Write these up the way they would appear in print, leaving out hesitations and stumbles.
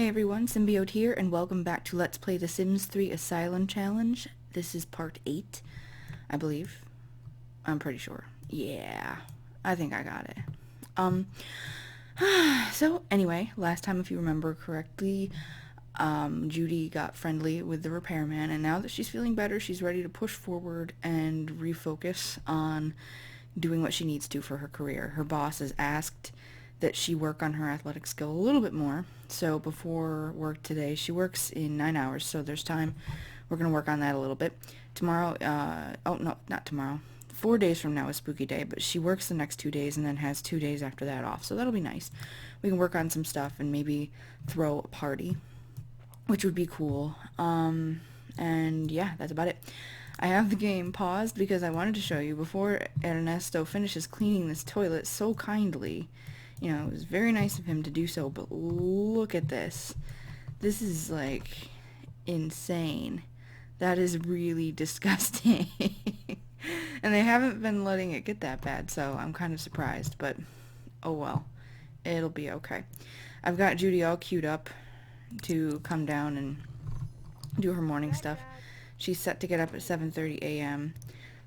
Hey everyone, Simbiote here, and welcome back to Let's Play The Sims 3 Asylum Challenge. This is part 8, I believe. I'm pretty sure. Yeah, I think I got it. So anyway, last time, if you remember correctly, Judy got friendly with the repairman, and now that she's feeling better, she's ready to push forward and refocus on doing what she needs to for her career. Her boss has asked that she work on her athletic skill a little bit more. So before work today, she works in 9 hours, so there's time. We're going to work on that a little bit. Tomorrow, oh no, not tomorrow. 4 days from now is Spooky Day, but she works the next 2 days and then has 2 days after that off. So that'll be nice. We can work on some stuff and maybe throw a party, which would be cool. And yeah, that's about it. I have the game paused because I wanted to show you before Ernesto finishes cleaning this toilet so kindly. You know, it was very nice of him to do so, but look at this. This is, like, insane. That is really disgusting. And they haven't been letting it get that bad, so I'm kind of surprised, but oh well. It'll be okay. I've got Judy all queued up to come down and do her morning stuff. She's set to get up at 7:30 a.m.,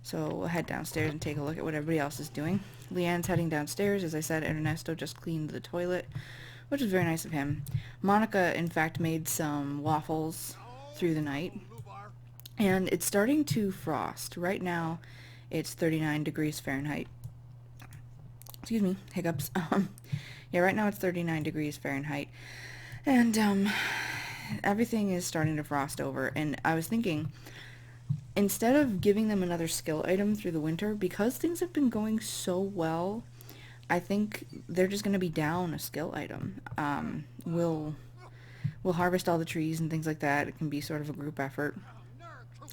so we'll head downstairs and take a look at what everybody else is doing. Leanne's heading downstairs. As I said, Ernesto just cleaned the toilet, which was very nice of him. Monica, in fact, made some waffles through the night. And it's starting to frost. Right now, it's 39 degrees Fahrenheit. Excuse me, hiccups. Yeah, right now it's 39 degrees Fahrenheit. And, everything is starting to frost over. And I was thinking, instead of giving them another skill item through the winter, because things have been going so well, I think they're just going to be down a skill item. We'll harvest all the trees and things like that. It can be sort of a group effort.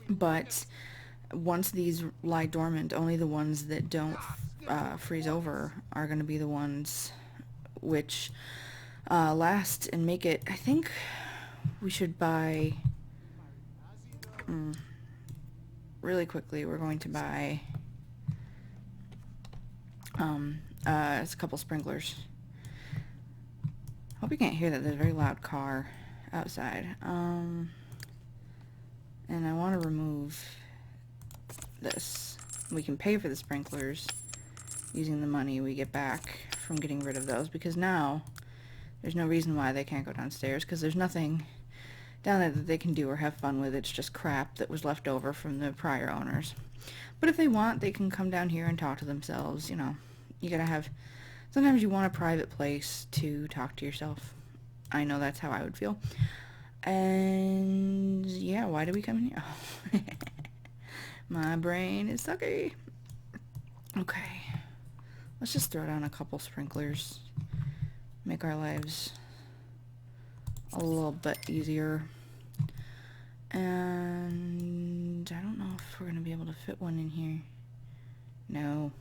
But once these lie dormant, only the ones that don't freeze over are going to be the ones which last and make it. I think we should buy... really quickly, we're going to buy a couple sprinklers. Hope you can't hear that. There's a very loud car outside. And I want to remove this. We can pay for the sprinklers using the money we get back from getting rid of those, because now there's no reason why they can't go downstairs, because there's nothing down there that they can do or have fun with. It's just crap that was left over from the prior owners. But if they want, they can come down here and talk to themselves. You know, you gotta have... Sometimes you want a private place to talk to yourself. I know that's how I would feel. And yeah, why did we come in here? Oh. My brain is sucky. Okay. Let's just throw down a couple sprinklers. Make our lives a little bit easier. And I don't know if we're going to be able to fit one in here. No.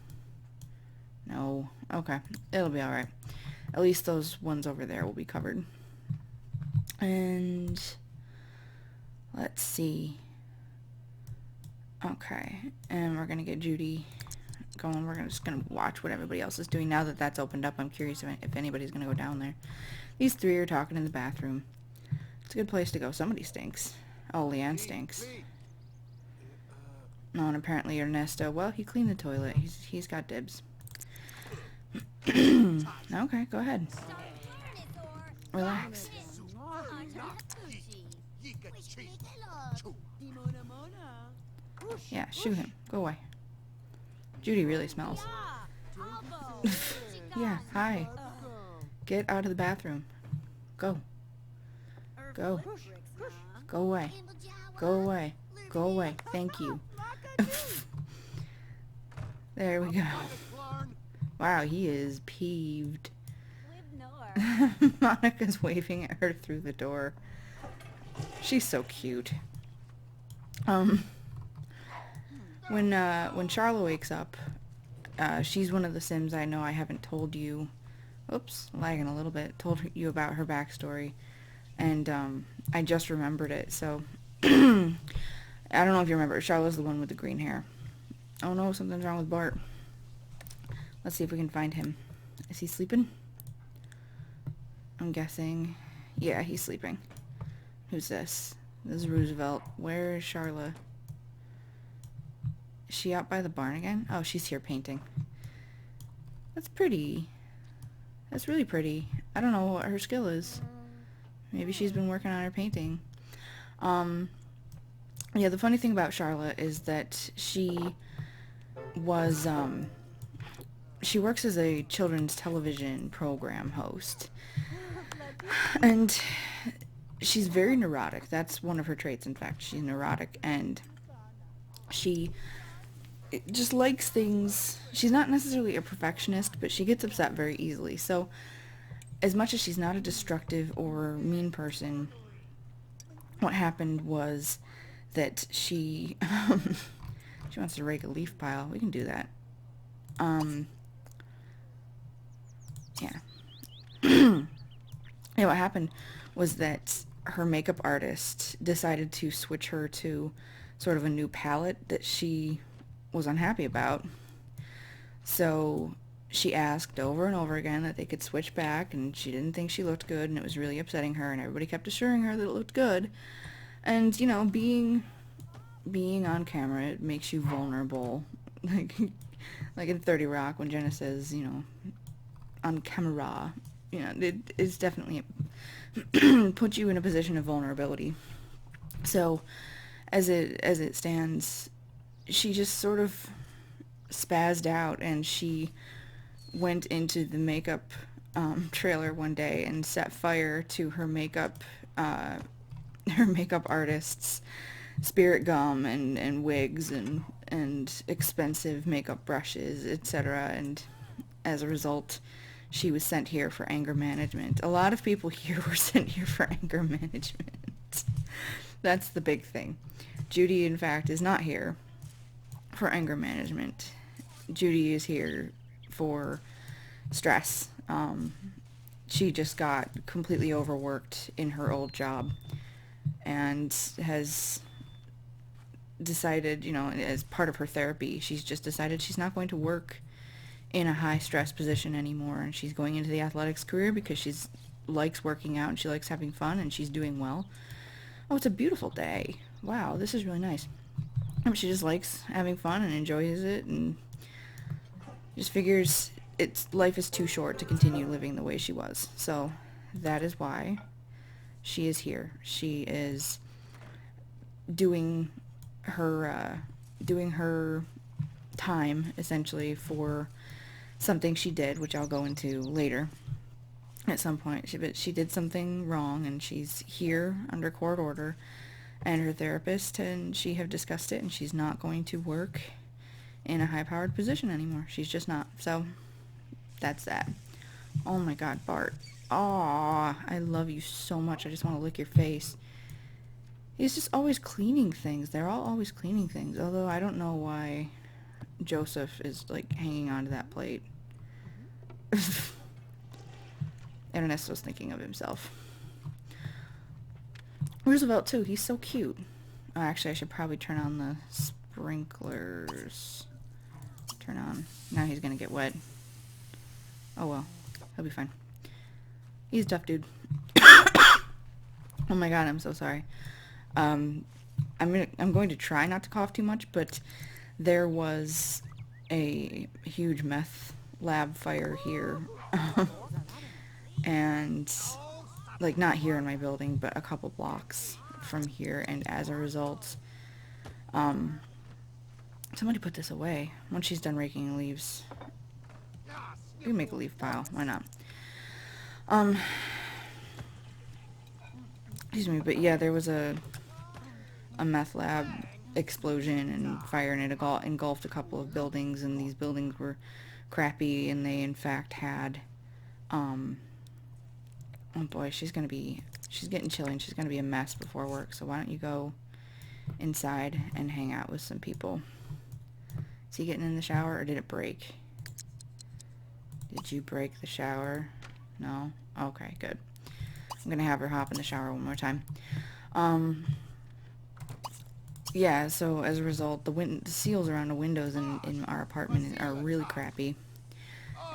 No. Okay. It'll be alright. At least those ones over there will be covered. And let's see. Okay. And we're going to get Judy going. We're just going to watch what everybody else is doing. Now that that's opened up, I'm curious if anybody's going to go down there. These three are talking in the bathroom. It's a good place to go. Somebody stinks. Oh, Leanne stinks. No, and apparently Ernesto, well, he cleaned the toilet. He's got dibs. Okay, go ahead. Relax. Yeah, shoot him. Go away. Judy really smells. Yeah, hi. Get out of the bathroom. Go. Go. Go away. Go away. Go away. Thank you. There we go. Wow, he is peeved. Monica's waving at her through the door. She's so cute. When Charla wakes up, she's one of the Sims I know I haven't told you. Oops, lagging a little bit. Told you about her backstory, and I just remembered it. So I don't know if you remember. Charla's the one with the green hair. Oh no, something's wrong with Bart. Let's see if we can find him. Is he sleeping? I'm guessing Yeah, he's sleeping. Who's this? This is Roosevelt. Where is Charlotte? Is she out by the barn again? Oh, she's here painting. That's pretty. That's really pretty. I don't know what her skill is. Maybe she's been working on her painting. Yeah, the funny thing about Charlotte is that she was, she works as a children's television program host. And she's very neurotic. That's one of her traits, in fact. She's neurotic, and she just likes things. She's not necessarily a perfectionist, but she gets upset very easily. So, as much as she's not a destructive or mean person, what happened was that she she wants to rake a leaf pile. We can do that. Yeah. Yeah, what happened was that her makeup artist decided to switch her to sort of a new palette that she was unhappy about. So she asked over and over again that they could switch back, and she didn't think she looked good, and it was really upsetting her, and everybody kept assuring her that it looked good. And, you know, being on camera, it makes you vulnerable. Like in 30 Rock, when Jenna says, you know, on camera, you know, it's definitely puts you in a position of vulnerability. So, as it stands, she just sort of spazzed out, and she went into the makeup trailer one day and set fire to her makeup artist's spirit gum and wigs and expensive makeup brushes, etc. And as a result, she was sent here for anger management. A lot of people here were sent here for anger management. That's the big thing. Judy, in fact, is not here for anger management. Judy is here for stress. She just got completely overworked in her old job and has decided, you know, as part of her therapy, she's just decided she's not going to work in a high stress position anymore, and she's going into the athletics career because she likes working out and she likes having fun and she's doing well. Oh, it's a beautiful day. Wow, this is really nice. She just likes having fun and enjoys it, and just figures life is too short to continue living the way she was. So that is why she is here. She is doing her time essentially for something she did, which I'll go into later at some point. But she did something wrong, and she's here under court order, and her therapist and she have discussed it, and she's not going to work in a high-powered position anymore. She's just not. So that's that. Oh my god, Bart. Aw, I love you so much. I just want to lick your face. He's just always cleaning things. They're all always cleaning things. Although I don't know why Joseph is, like, hanging onto that plate. Ernesto's thinking of himself. Roosevelt, too. He's so cute. Oh, actually, I should probably turn on the sprinklers. Turn on. Now he's gonna get wet. Oh, well. He'll be fine. He's a tough dude. Oh my god, I'm so sorry. I'm going to try not to cough too much, but there was a huge meth lab fire here. And, like, not here in my building, but a couple blocks from here, and as a result, somebody put this away. Once she's done raking leaves, we can make a leaf pile. Why not? Excuse me, but yeah, there was a meth lab explosion and fire, and it engulfed a couple of buildings, and these buildings were crappy, and they in fact had, oh boy, she's getting chilly, and she's gonna be a mess before work, so why don't you go inside and hang out with some people. Is he getting in the shower, or did it break? Did you break the shower? No? Okay, good. I'm gonna have her hop in the shower one more time. Yeah, so as a result, the seals around the windows in our apartment are really crappy.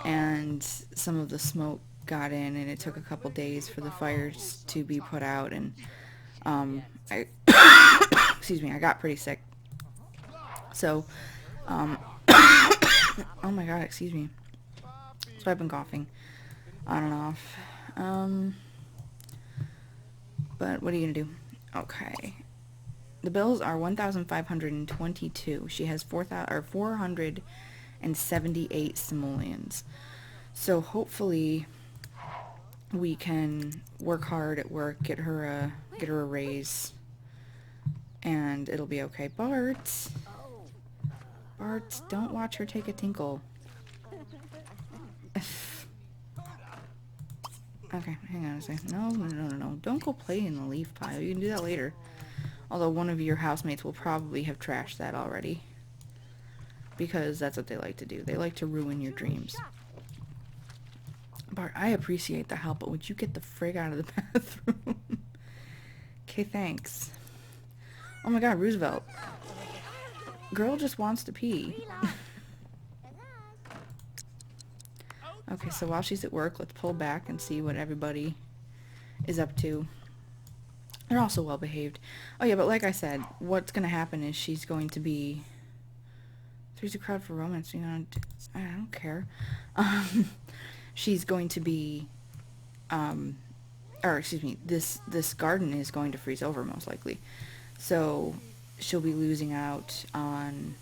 And some of the smoke got in, and it took a couple days for the fires to be put out, and I excuse me, I got pretty sick. So oh my god, excuse me. So I've been coughing on and off. But what are you gonna do? Okay. The bills are 1,522. She has 478 simoleons. So hopefully we can work hard at work, get her a raise, and it'll be okay. Bart, don't watch her take a tinkle. Okay, hang on a second. No. Don't go play in the leaf pile. You can do that later. Although one of your housemates will probably have trashed that already. Because that's what they like to do. They like to ruin your dreams. Bart, I appreciate the help, but would you get the frig out of the bathroom? Okay, thanks. Oh my god, Roosevelt. Girl just wants to pee. Okay, so while she's at work, let's pull back and see what everybody is up to. They're also well behaved. Oh yeah, but like I said, what's going to happen is she's going to be... There's a crowd for romance. You know, I don't care. She's going to be... or excuse me, this garden is going to freeze over most likely. So she'll be losing out on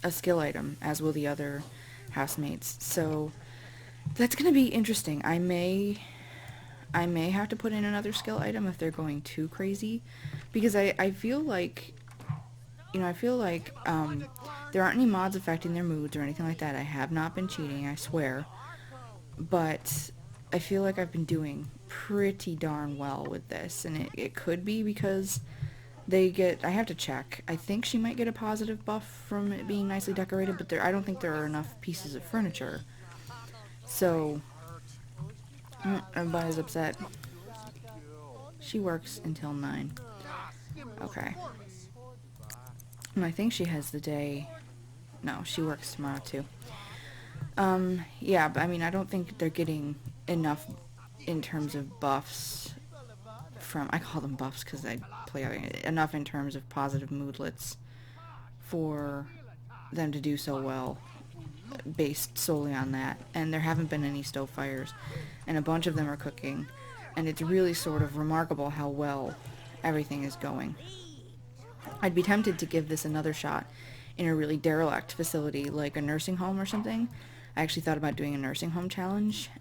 a skill item, as will the other housemates. So that's going to be interesting. I may have to put in another skill item if they're going too crazy, because I feel like, you know, there aren't any mods affecting their moods or anything like that. I have not been cheating, I swear, but I feel like I've been doing pretty darn well with this, and it could be because I have to check. I think she might get a positive buff from it being nicely decorated, but I don't think there are enough pieces of furniture. So, everybody's upset. She works until 9. Okay. And I think she has the day... No, she works tomorrow too. Yeah, but I mean, I don't think they're getting enough in terms of buffs from... I call them buffs because I play enough in terms of positive moodlets for them to do so well, based solely on that. And there haven't been any stove fires, and a bunch of them are cooking, and it's really sort of remarkable how well everything is going. I'd be tempted to give this another shot in a really derelict facility like a nursing home or something. I actually thought about doing a nursing home challenge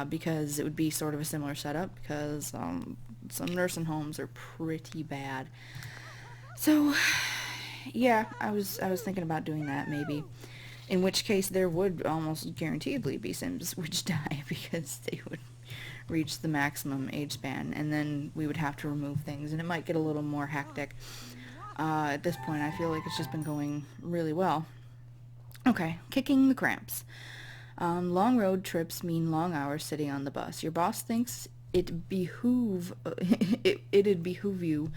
because it would be sort of a similar setup, because some nursing homes are pretty bad. So yeah, I was thinking about doing that maybe. In which case there would almost guaranteedly be Sims which die because they would reach the maximum age span, and then we would have to remove things, and it might get a little more hectic. At this point, I feel like it's just been going really well. Okay, kicking the cramps. Long road trips mean long hours sitting on the bus. Your boss thinks it'd behoove you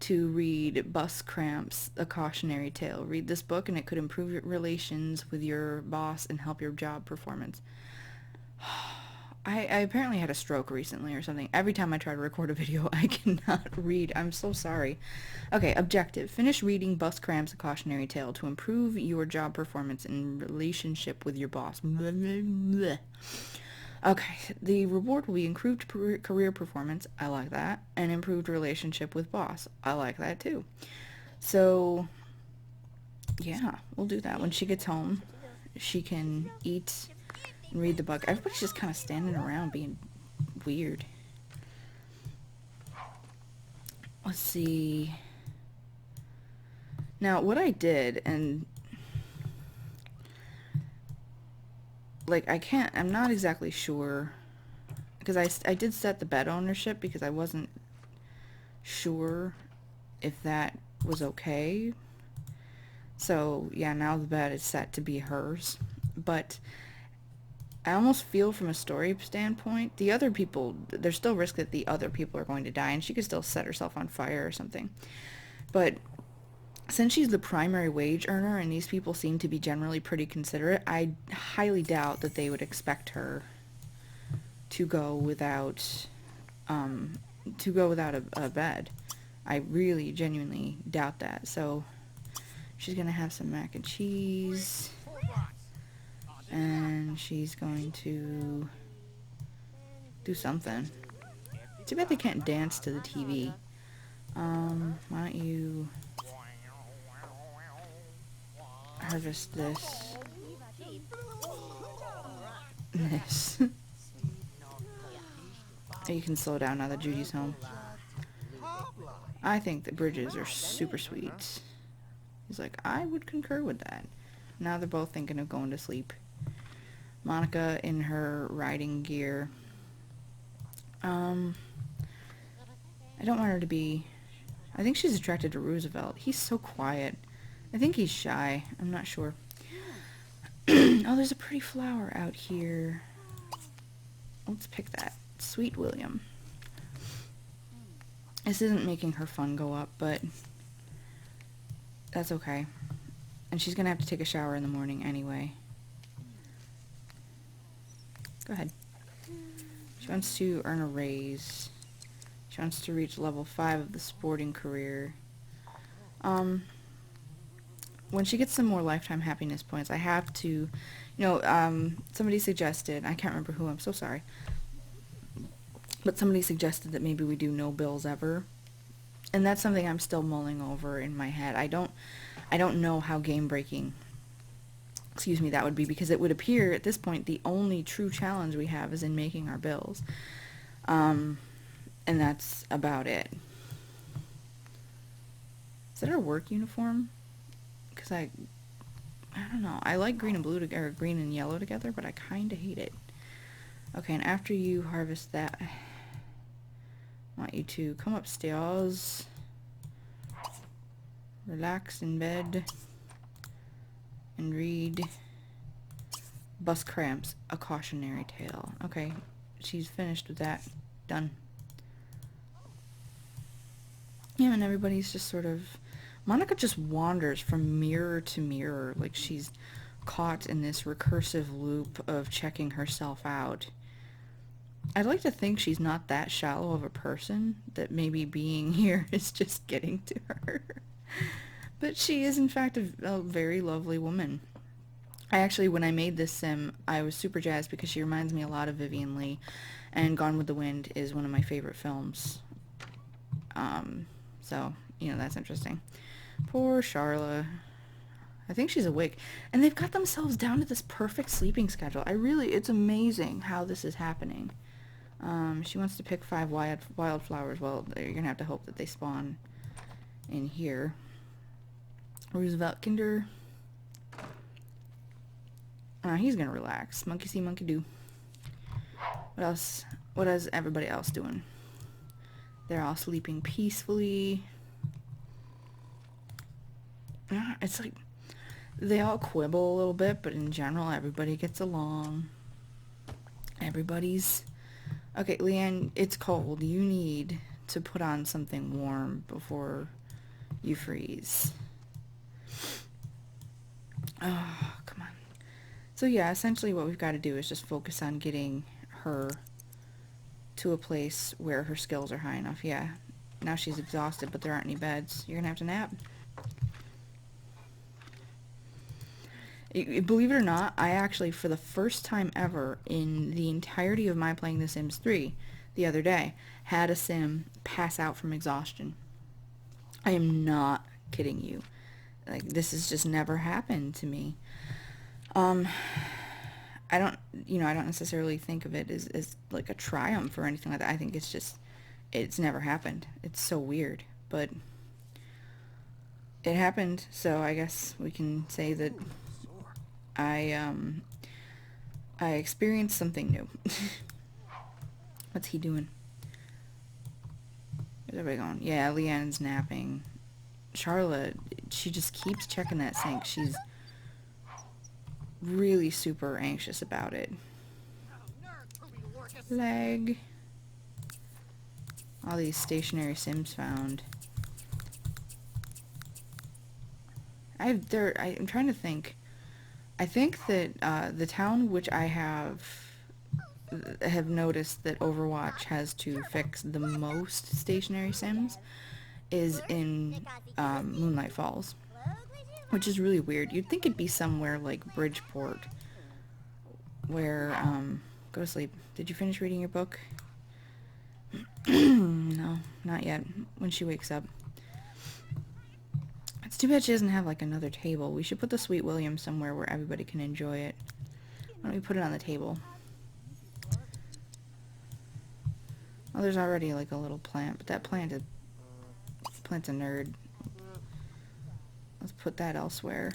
to read Bus Cramps, A Cautionary Tale. Read this book and it could improve your relations with your boss and help your job performance. I apparently had a stroke recently or something. Every time I try to record a video, I cannot read. I'm so sorry. Okay, objective. Finish reading Bus Cramps, A Cautionary Tale to improve your job performance and relationship with your boss. Blah, blah, blah. Okay, the reward will be improved career performance. I like that. And improved relationship with boss. I like that too. So, yeah, we'll do that. When she gets home, she can eat and read the book. Everybody's just kind of standing around being weird. Let's see. Now, what I did, and like, I'm not exactly sure, because I did set the bed ownership because I wasn't sure if that was okay. So, yeah, now the bed is set to be hers. But I almost feel from a story standpoint, the other people, there's still risk that the other people are going to die, and she could still set herself on fire or something. But since she's the primary wage earner and these people seem to be generally pretty considerate, I highly doubt that they would expect her to go without a bed. I really genuinely doubt that. So she's gonna have some mac and cheese, and she's going to do something. Too bad they can't dance to the TV. Why don't you harvest this? This. You can slow down now that Judy's home. I think the bridges are super sweet. He's like, I would concur with that. Now they're both thinking of going to sleep. Monica in her riding gear. I don't want her to be... I think she's attracted to Roosevelt. He's so quiet. I think he's shy. I'm not sure. Oh, there's a pretty flower out here. Let's pick that. Sweet William. This isn't making her fun go up, but that's okay. And she's gonna have to take a shower in the morning anyway. Go ahead. She wants to earn a raise. She wants to reach level 5 of the sporting career. When she gets some more lifetime happiness points, I have to, somebody suggested, I can't remember who, I'm so sorry, but somebody suggested that maybe we do no bills ever. And that's something I'm still mulling over in my head. I don't know how game breaking, that would be, because it would appear at this point the only true challenge we have is in making our bills. And that's about it. Is that our work uniform? Because I don't know. I like green and blue or green and yellow together, but I kind of hate it. Okay, and after you harvest that, I want you to come upstairs, relax in bed, and read Bus Cramps, A Cautionary Tale. Okay, she's finished with that. Done. Yeah, and everybody's just sort of... Monica just wanders from mirror to mirror, like she's caught in this recursive loop of checking herself out. I'd like to think she's not that shallow of a person, that maybe being here is just getting to her. But she is, in fact, a very lovely woman. I actually, when I made this sim, I was super jazzed because she reminds me a lot of Vivian Leigh, and Gone with the Wind is one of my favorite films. So, that's interesting. Poor Charla. I think she's awake. And they've got themselves down to this perfect sleeping schedule. It's amazing how this is happening. She wants to pick 5 wildflowers. Well, you're going to have to hope that they spawn in here. Roosevelt Kinder. He's going to relax. Monkey see, monkey do. What else? What is everybody else doing? They're all sleeping peacefully. It's like they all quibble a little bit, but in general, everybody gets along. Everybody's... Okay, Leanne, it's cold. You need to put on something warm before you freeze. Oh, come on. So yeah, essentially what we've got to do is just focus on getting her to a place where her skills are high enough. Yeah, now she's exhausted, but there aren't any beds. You're gonna have to nap. Believe it or not, I actually, for the first time ever in the entirety of my playing The Sims 3 the other day, had a sim pass out from exhaustion. I am not kidding you. Like, this has just never happened to me. I don't necessarily think of it as like a triumph or anything like that. I think it's never happened. It's so weird, but it happened, so I guess we can say that I experienced something new. What's he doing? Where's everybody going? Yeah, Leanne's napping. Charlotte, she just keeps checking that sink. She's really super anxious about it. Leg. All these stationary Sims found. I'm trying to think. I think that the town which I have have noticed that Overwatch has to fix the most stationary Sims is in Moonlight Falls, which is really weird. You'd think it'd be somewhere like Bridgeport, where, go to sleep. Did you finish reading your book? No, not yet. When she wakes up. It's too bad she doesn't have like another table. We should put the Sweet William somewhere where everybody can enjoy it. Why don't we put it on the table? Oh, there's already like a little plant, but that plant's a nerd. Let's put that elsewhere.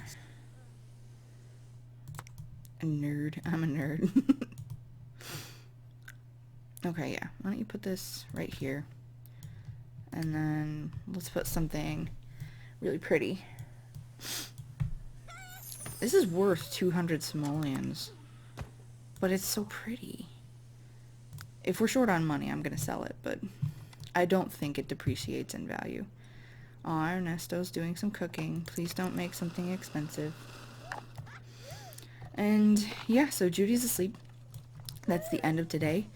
A nerd. I'm a nerd. Okay, yeah. Why don't you put this right here? And then let's put something really pretty. This is worth 200 simoleons. But it's so pretty. If we're short on money, I'm going to sell it, but I don't think it depreciates in value. Aw, Ernesto's doing some cooking. Please don't make something expensive. And yeah, so Judy's asleep. That's the end of today.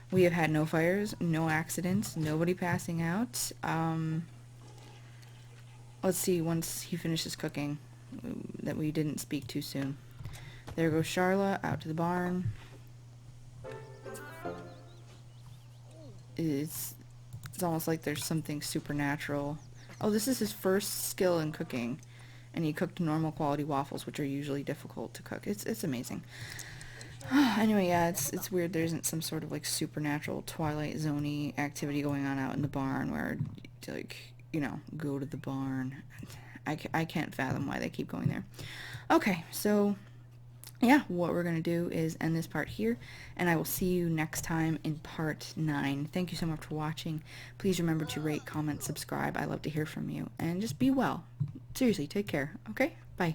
We have had no fires, no accidents, nobody passing out. Let's see, once he finishes cooking, that we didn't speak too soon. There goes Charlotte out to the barn. It's almost like there's something supernatural. Oh, this is his first skill in cooking. And he cooked normal quality waffles, which are usually difficult to cook. It's amazing. Anyway, yeah, it's weird there isn't some sort of like supernatural Twilight Zone-y activity going on out in the barn where, like, you know, go to the barn. I can't fathom why they keep going there. Okay, so yeah, what we're going to do is end this part here, and I will see you next time in part 9. Thank you so much for watching. Please remember to rate, comment, subscribe. I love to hear from you, and just be well. Seriously, take care, okay?